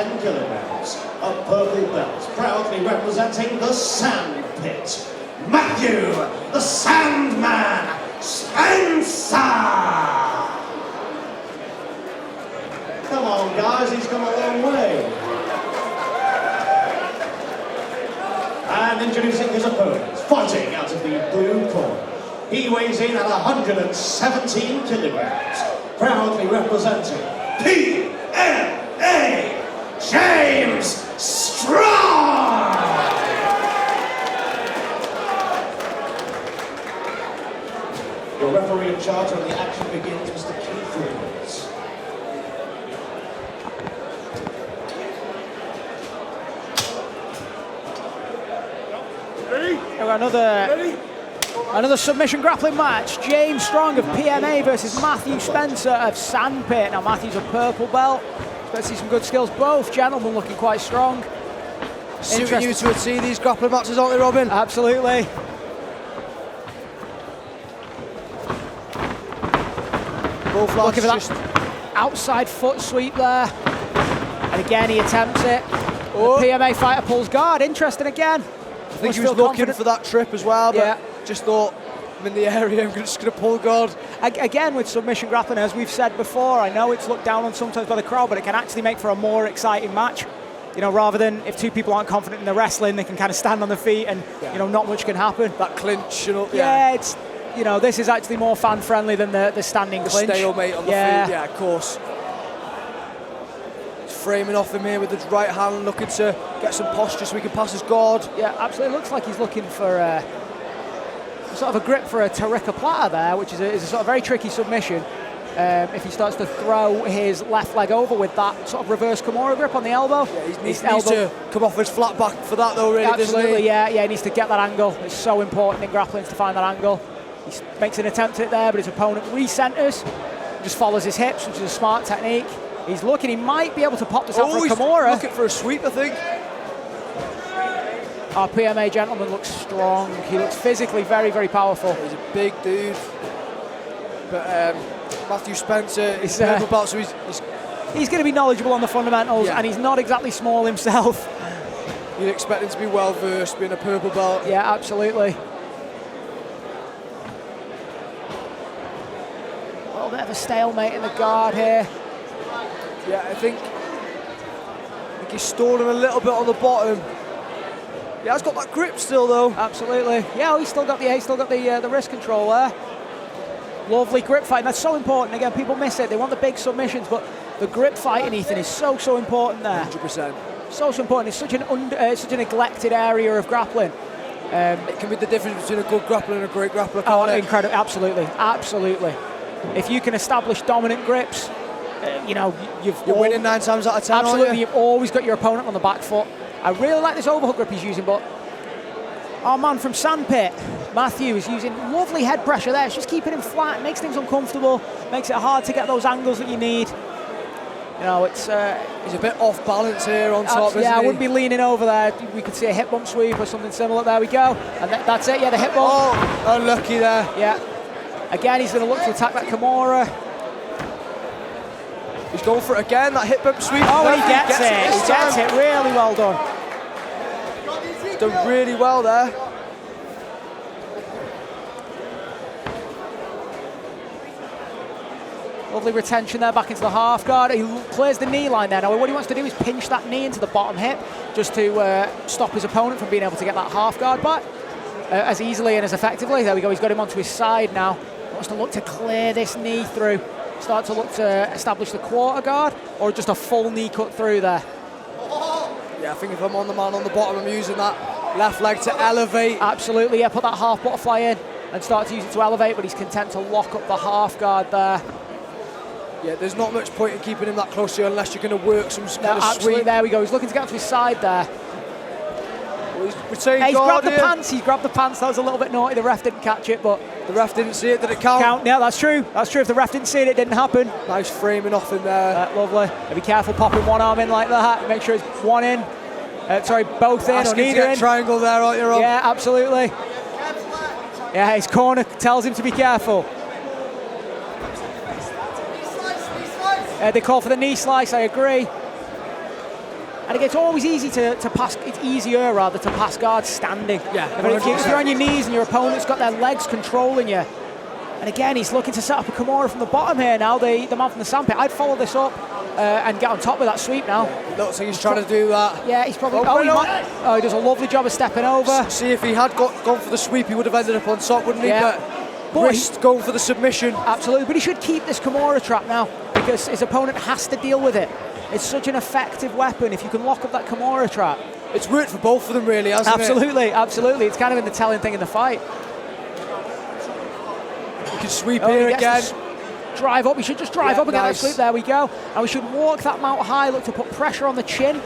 10 kilograms of purple belt, proudly representing the Sand Pit, Mathew, the Sandman Spencer! Come on, guys, he's come a long way. And introducing his opponent, fighting out of the blue corner. He weighs in at 117 kilograms, proudly representing PMA, James Strong! Your referee in charge when the action begins, Mr. Keith Rhodes. Another submission grappling match. James Strong of PMA versus Mathew Spencer of Sandpit. Now Mathew's a purple belt. Expect to see some good skills. Both gentlemen looking quite strong. Suiting you to a T, these grappling matches, aren't they, Robin? Absolutely. Both lads looking for that outside foot sweep there. And again he attempts it. Oh. The PMA fighter pulls guard. Interesting again. I think he was looking for that trip as well, but just thought, I'm in the area, I'm just going to pull guard. Again, with submission grappling, as we've said before, I know it's looked down on sometimes by the crowd, but it can actually make for a more exciting match. You know, rather than if two people aren't confident in the wrestling, they can kind of stand on their feet and, you know, not much can happen. That clinch, you know. Yeah, it's, you know, this is actually more fan-friendly than the standing clinch. Stalemate on the feet, yeah, of course. Framing off him here with his right hand, looking to get some posture so he can pass his guard. Yeah, absolutely. Looks like he's looking for sort of a grip for a Tarika platter there, which is a sort of very tricky submission. If he starts to throw his left leg over with that sort of reverse Kimura grip on the elbow. Yeah, he needs to come off his flat back for that though, really, absolutely, doesn't he? Yeah, he needs to get that angle. It's so important in grappling to find that angle. He makes an attempt at it there, but his opponent recenters, just follows his hips, which is a smart technique. He's looking, he might be able to pop this out for a Kimura. Looking for a sweep, I think. Our PMA gentleman looks strong. He looks physically very, very powerful. He's a big dude. But Mathew Spencer is purple belt, so he's going to be knowledgeable on the fundamentals, and he's not exactly small himself. You'd expect him to be well versed, being a purple belt. Yeah, absolutely. A little bit of a stalemate in the guard here. Yeah, I think he's stalling a little bit on the bottom. Yeah, he's got that grip still, though. Absolutely. Yeah, he's still got the wrist control there. Lovely grip fighting. That's so important. Again, people miss it. They want the big submissions, but the grip fighting, Ethan, is so important there. 100%. So important. It's such a neglected area of grappling. It can be the difference between a good grappler and a great grappler. Oh, incredible! Absolutely, absolutely. If you can establish dominant grips, you know you're winning 9 times out of 10. Absolutely, you've always got your opponent on the back foot. I really like this overhook grip he's using, but our man from Sandpit, Mathew, is using lovely head pressure there. It's just keeping him flat, makes things uncomfortable, makes it hard to get those angles that you need. You know, it's he's a bit off balance here on top, isn't he? I wouldn't be leaning over there. We could see a hip bump sweep or something similar. There we go. And that's it, yeah, the hip bump. Oh, unlucky there. Yeah. Again, he's going to look to attack that Kimura. He's going for it again, that hip bump sweep. Oh, and he gets it. He gets it. Really well done. He's done really well there. Lovely retention there back into the half guard. He clears the knee line there. Now, what he wants to do is pinch that knee into the bottom hip just to stop his opponent from being able to get that half guard back as easily and as effectively. There we go. He's got him onto his side now. He wants to look to clear this knee through. Start to look to establish the quarter guard or just a full knee cut through there. Yeah, I think if I'm on the man on the bottom, I'm using that left leg to elevate. Absolutely, yeah, put that half butterfly in and start to use it to elevate, but he's content to lock up the half guard there. Yeah, there's not much point in keeping him that close to you unless you're going to work some kind of absolutely, sweep. There we go, he's looking to get to his side there. Well, he's grabbed the pants, he's grabbed the pants. That was a little bit naughty, the ref didn't catch it, but... The ref didn't see it, did it count? Yeah, that's true. That's true, if the ref didn't see it, it didn't happen. Nice framing off in there. Lovely. Be careful popping one arm in like that. Make sure it's one in. Both in or neither in. Triangle there, aren't you, Rob? Yeah, absolutely. Yeah, his corner tells him to be careful. They call for the knee slice, I agree. And again, it's always easy to pass. It's easier rather to pass guards standing. Yeah, If you're on your knees and your opponent's got their legs controlling you. And again, he's looking to set up a Kimura from the bottom here now. The man from the sandpit. I'd follow this up and get on top with that sweep now. It looks like he's trying to do that. Yeah, he's probably. He does a lovely job of stepping over. See, if he had gone for the sweep, he would have ended up on top, wouldn't he? Yeah. But wrist going for the submission. Absolutely, but he should keep this Kimura trap now because his opponent has to deal with it. It's such an effective weapon if you can lock up that Kimura trap. It's worked for both of them, really, hasn't it? Absolutely. It's kind of been the telling thing in the fight. You can sweep here again. Drive up. We should just drive up and get that nice. sweep. There we go. And we should walk that mount high. Look to put pressure on the chin.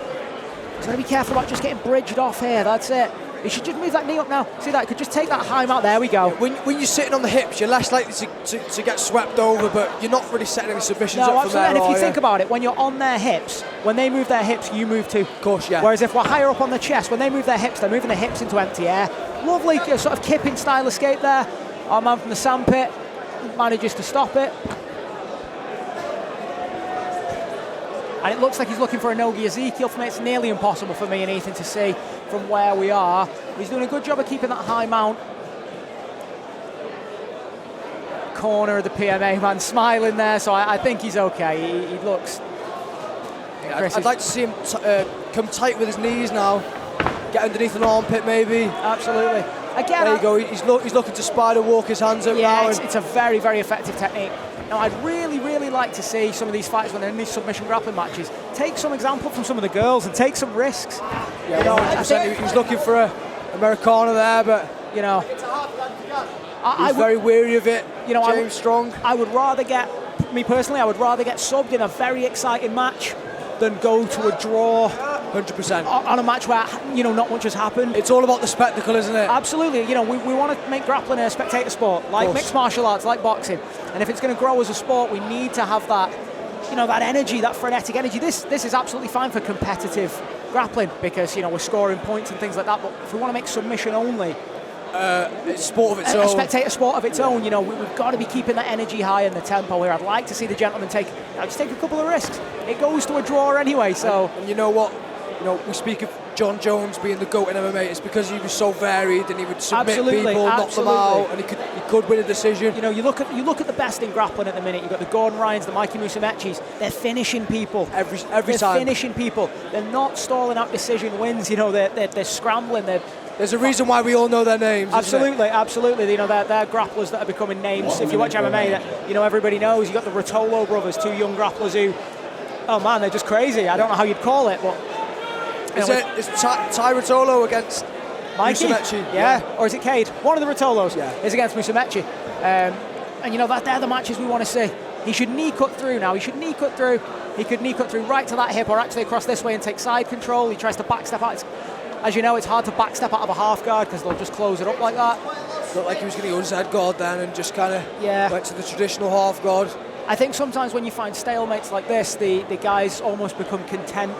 He's going to be careful about just getting bridged off here. That's it. He should just move that knee up now. See that? He could just take that high mount. There we go. When you're sitting on the hips, you're less likely to get swept over, but you're not really setting any submissions up from there. And if you think about it, when you're on their hips, when they move their hips, you move too. Of course, yeah. Whereas if we're higher up on the chest, when they move their hips, they're moving the hips into empty air. Lovely sort of kipping style escape there. Our man from the sandpit manages to stop it. And it looks like he's looking for a Nogi Ezekiel. For me, it's nearly impossible for me and Ethan to see from where we are. He's doing a good job of keeping that high mount. Corner of the PMA man smiling there, so I think he's okay. He looks... I'd like to see him come tight with his knees now. Get underneath an armpit, maybe. Absolutely. Again, there you go. He's looking to spider walk his hands up now. Yeah, it's a very, very effective technique. Now, I'd really, really like to see some of these fighters when they're in these submission grappling matches take some example from some of the girls and take some risks. Yeah, 100%. He was looking for a Americana there, but you know, he's very weary of it. You know, James Strong. I would rather get subbed in a very exciting match than go to a draw. 100%. On a match where, you know, not much has happened. It's all about the spectacle, isn't it? Absolutely. You know, we want to make grappling a spectator sport, like mixed martial arts, like boxing. And if it's going to grow as a sport, we need to have that, you know, that energy, that frenetic energy. This is absolutely fine for competitive grappling because, you know, we're scoring points and things like that. But if we want to make submission only, it's sport of its own. A spectator sport of its own, you know, we've got to be keeping that energy high and the tempo here. I'd like to see the gentleman take a couple of risks. It goes to a draw anyway, so... And you know what? You know, we speak of John Jones being the GOAT in MMA. It's because he was so varied and he would submit people, knock them out, and he could win a decision. You know, you look at the best in grappling at the minute. You've got the Gordon Ryans, the Mikey Musumecis. They're finishing people every time. They're finishing people. They're not stalling out decision wins. You know, they're scrambling. There's a reason why we all know their names. Absolutely. You know, they're grapplers that are becoming names. If you watch MMA, that, you know, everybody knows. You have got the Rotolo brothers, two young grapplers who, oh man, they're just crazy. I don't know how you'd call it, but. Is Ty Rotolo against Mikey? Musumeci? Yeah, or is it Cade? One of the Rotolos is against Musumeci. And you know, they're the matches we want to see. He should knee cut through now. He could knee cut through right to that hip or actually across this way and take side control. He tries to backstep out. As you know, it's hard to backstep out of a half guard because they'll just close it up like that. Looked like he was going to go Z guard then and just kind of went to the traditional half guard. I think sometimes when you find stalemates like this, the guys almost become content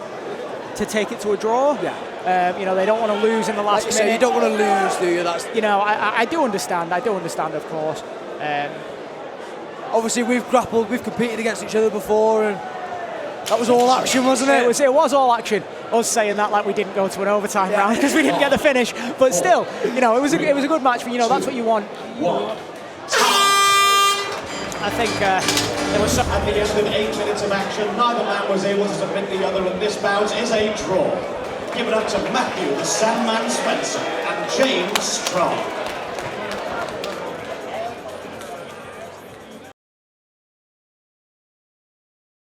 to take it to a draw. You know, they don't want to lose in the last minute. You don't want to lose, do you? That's, you know, I do understand. Of course. Obviously, we've competed against each other before, and that was all action, wasn't it? It was all action. Us saying that like we didn't go to an overtime round because we didn't get the finish, but still, you know, it was a good match. But you know, that's what you want. I think there was some. At the end of 8 minutes of action, neither man was able to submit the other, and this bout is a draw. Give it up to Mathew, the Sandman Spencer, and James Strong.